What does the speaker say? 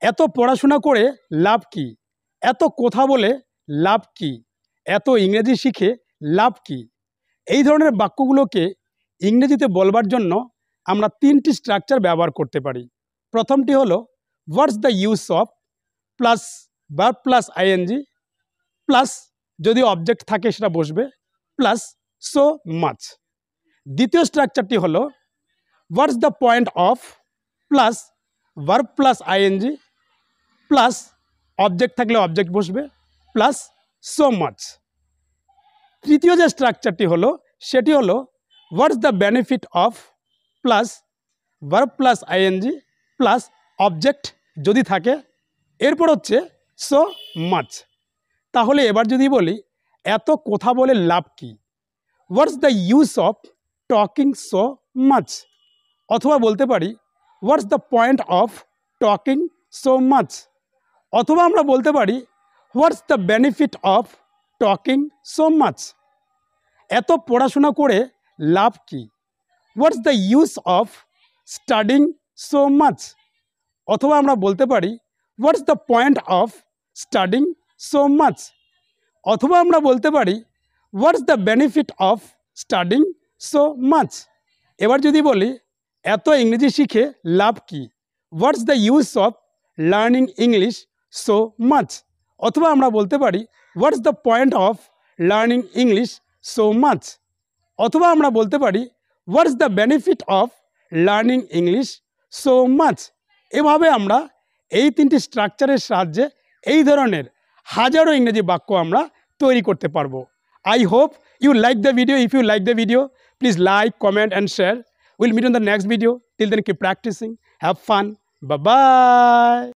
এত পড়াশোনা করে লাভ কি, এত কথা বলে লাভ কি, এত ইংরেজি শিখে লাভ কি। এই ধরনের বাক্যগুলোকে ইংরেজিতে বলবার জন্য আমরা তিনটি স্ট্রাকচার ব্যবহার করতে পারি। প্রথমটি হলো what's the use of plus verb plus ING plus যদি অবজেক্ট থাকে সেটা বসবে প্লাস সো মাচ। দ্বিতীয় স্ট্রাকচারটি হলো what's the point of plus verb plus ING plus object থাকলে অবজেক্ট বসবে প্লাস সো মাচ। তৃতীয় যে স্ট্রাকচারটি হলো সেটি হলো what's the benefit of plus verb plus ING plus object যদি থাকে, এরপর হচ্ছে সো মাচ। তাহলে এবার যদি বলি এত কথা বলে লাভ কি, হোয়াটস the use of talking so much, অথবা বলতে পারি হোয়াটস the point of talking so much, অথবা আমরা বলতে পারি হোয়াটস the benefit of talking so much. এত পড়াশোনা করে লাভ কি, হোয়াটস the use of studying so much, অথবা আমরা বলতে পারি হোয়াটস the point of studying so much, অথবা আমরা বলতে পারি হোয়াটস the benefit of studying so much. এবার যদি বলি এত ইংরেজি শিখে লাভ কি, হোয়াটস the use of learning English so much, অথবা আমরা বলতে পারি হোয়াটস the point of learning English so much, অথবা আমরা বলতে পারি হোয়াটস the benefit of learning English so much. এভাবে আমরা এই তিনটি স্ট্রাকচারের সাহায্যে এই ধরনের হাজারো ইংরেজি বাক্য আমরা তৈরি করতে পারবো। I hope you like the video. If you like the video, please like, comment and share. We'll meet on the next video. Till then, keep practicing. Have fun. Bye-bye.